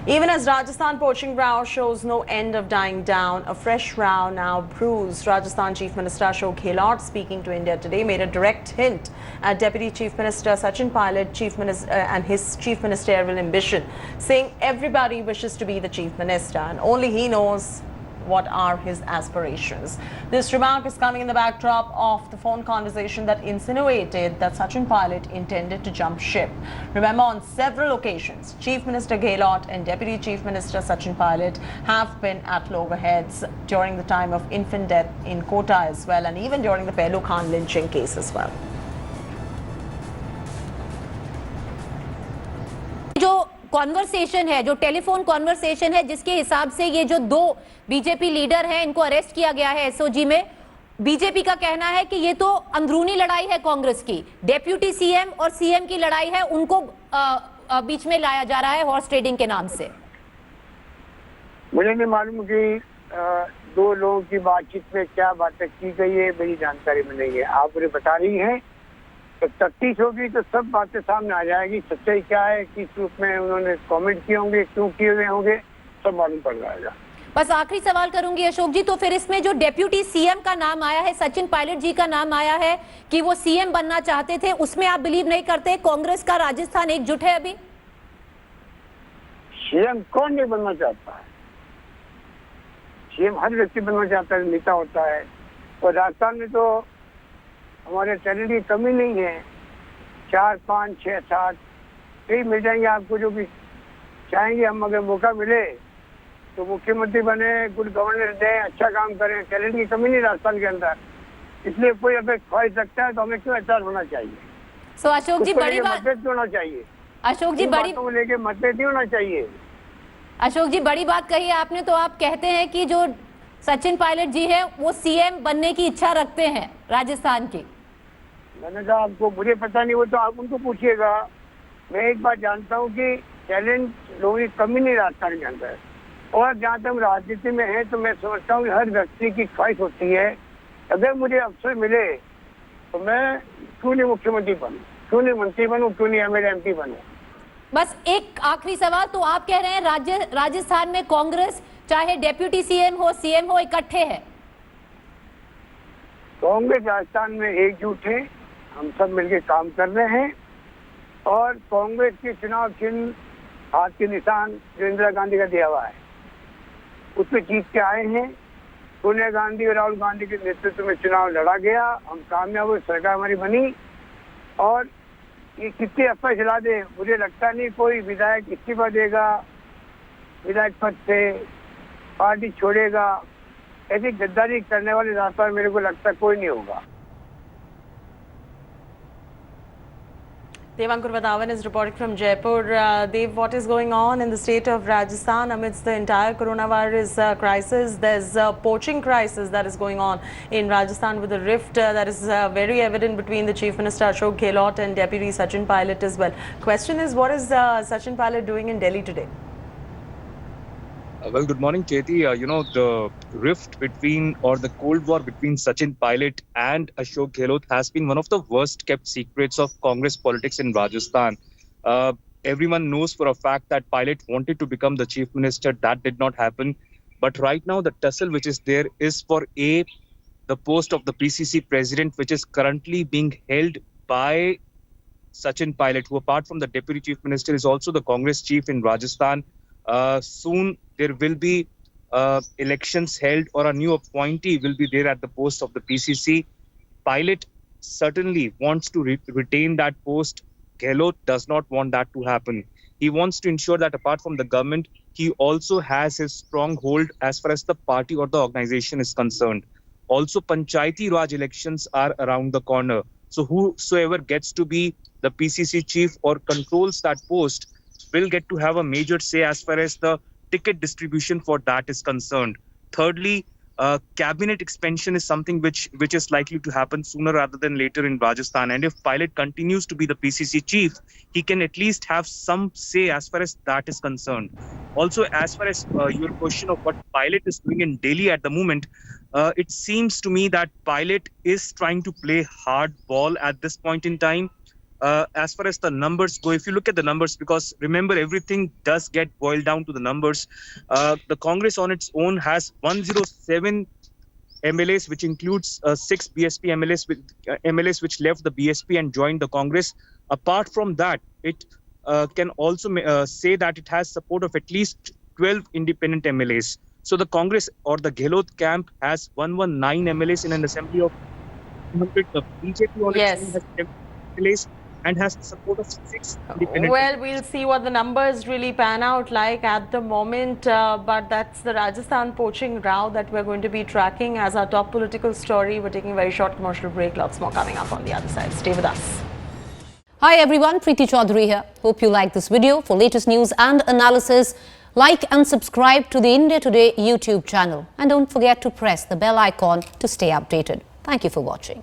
Even as Rajasthan poaching row shows no end of dying down, a fresh row now brews. Rajasthan Chief Minister Ashok Gehlot, speaking to India Today, made a direct hint at Deputy Chief Minister Sachin Pilot and his chief ministerial ambition, saying everybody wishes to be the Chief Minister and only he knows what are his aspirations. This remark is coming in the backdrop of the phone conversation that insinuated that Sachin Pilot intended to jump ship. Remember, on several occasions, Chief Minister Gehlot and Deputy Chief Minister Sachin Pilot have been at loggerheads during the time of infant death in Kota as well, and even during the Pehlu Khan lynching case as well. Conversation है, जो telephone conversation है, जिसके हिसाब से ये जो दो BJP leader हैं इनको अरेस्ट किया गया है एसओजी में, बीजेपी का कहना है कि ये तो अंदरूनी लड़ाई है कांग्रेस की, डेप्यूटी सीएम और सीएम की लड़ाई है, उनको बीच में लाया जा रहा है हॉर्स ट्रेडिंग के नाम से। मुझे नहीं मालूम कि दो लोगों की बातचीत में क्या बातें की गई है, मेरी जानकारी में नहीं है। आप मुझे बता रही हैं तो तफ्तीश होगी तो सब बातें सामने आ जाएगी। सच्चाई क्या है, किस रूप में उन्होंने कमेंट किए होंगे, क्यों किए हुए होंगे, सब मालूम पड़ जाएगा। बस आखिरी सवाल करूंगी अशोक जी, तो फिर इसमें जो डेप्यूटी सीएम का नाम आया है, सचिन पायलट जी का नाम आया है कि वो सीएम बनना चाहते थे, उसमें आप बिलीव नहीं करते? कांग्रेस का राजस्थान एकजुट है अभी? सीएम कौन नहीं बनना चाहता है? सीएम हर व्यक्ति बनना चाहता है, नेता होता है। और राजस्थान में तो हमारे टैलेंट की कमी नहीं है। 4, 5, 6, 7 कई मिल जाएंगे आपको जो भी चाहेंगे। हम अगर मौका मिले तो मुख्यमंत्री बने, गुड गवर्नेंस दें, अच्छा काम करें। टैलेंट की कमी नहीं राजस्थान के अंदर, इसलिए कोई अगर ख्वाहिश रखता है तो हमें क्यों एहसास होना चाहिए? सो अशोक जी बड़ी बात होना चाहिए। अशोक जी बड़ी लेके मतभेद नहीं होना चाहिए। अशोक जी बड़ी बात कही आपने। तो आप कहते हैं कि जो सचिन पायलट जी है वो सीएम बनने की इच्छा रखते हैं राजस्थान की। मैंने कहा आपको, मुझे पता नहीं, वो तो आप उनको पूछिएगा। मैं एक बात जानता हूँ कि टैलेंट लोगों की कमी नहीं राजस्थान के अंदर। और जहाँ तक राजनीति में है तो मैं समझता हूँ कि हर व्यक्ति की ख्वाहिश होती है, अगर मुझे अवसर मिले तो मैं क्यों नहीं मुख्यमंत्री बनूं, क्यों नहीं मंत्री बनूं, क्यों नहीं एमपी बनूं। बस एक आखिरी सवाल, तो आप कह रहे हैं राजस्थान में कांग्रेस चाहे डेप्यूटी सीएम हो इकट्ठे है? कांग्रेस राजस्थान में एकजुट है, हम सब मिलकर काम कर रहे हैं। और कांग्रेस के चुनाव चिन्ह हाथ के निशान जो इंदिरा गांधी का दिया हुआ है उसमें जीत के आए हैं। सोनिया गांधी और राहुल गांधी के नेतृत्व में चुनाव लड़ा गया, हम कामयाब हुए, सरकार हमारी बनी। और ये कितने अफवाह चला दे, मुझे लगता नहीं कोई विधायक इस्तीफा देगा, विधायक पद से पार्टी छोड़ेगा। ऐसी गद्दारी करने वाले रास्ता मेरे को लगता कोई नहीं होगा। Devankur Vadavan is reporting from Jaipur. Dev, what is going on in the state of Rajasthan amidst the entire coronavirus crisis? There's a poaching crisis that is going on in Rajasthan with a rift that is very evident between the Chief Minister Ashok Gehlot and Deputy Sachin Pilot as well. Question is, what is Sachin Pilot doing in Delhi today? Well, good morning, Cheti. The rift between, or the Cold War between Sachin Pilot and Ashok Gehlot has been one of the worst kept secrets of Congress politics in Rajasthan. Everyone knows for a fact that Pilot wanted to become the chief minister. That did not happen. But right now, the tussle which is there is for the post of the PCC president, which is currently being held by Sachin Pilot, who apart from the deputy chief minister is also the Congress chief in Rajasthan. Soon there will be elections held, or a new appointee will be there at the post of the PCC. Pilot certainly wants to retain that post. Gehlot does not want that to happen. He wants to ensure that apart from the government, he also has his strong hold as far as the party or the organization is concerned. Also, Panchayati Raj elections are around the corner. So whosoever gets to be the PCC chief or controls that post will get to have a major say as far as the ticket distribution for that is concerned. Thirdly, cabinet expansion is something which is likely to happen sooner rather than later in Rajasthan. And if Pilot continues to be the PCC chief, he can at least have some say as far as that is concerned. Also, as far as your question of what Pilot is doing in Delhi at the moment, it seems to me that Pilot is trying to play hard ball at this point in time. as far as the numbers go, if you look at the numbers, because remember, everything does get boiled down to the numbers. The Congress on its own has 107 MLAs, which includes 6 BSP MLAs which left the BSP and joined the Congress. Apart from that, it can also say that it has support of at least 12 independent MLAs. So the Congress or the Gehlot camp has 119 MLAs in an assembly of 100. The BJP on its own has 7 MLAs and has the support of 6 independent. Well, we'll see what the numbers really pan out like at the moment, but that's the Rajasthan poaching row that we're going to be tracking as our top political story. We're taking a very short commercial break. Lots more coming up on the other side. Stay with us. Hi everyone, Preeti Chaudhary here. Hope you like this video. For latest news and analysis, like and subscribe to the India Today YouTube channel. And don't forget to press the bell icon to stay updated. Thank you for watching.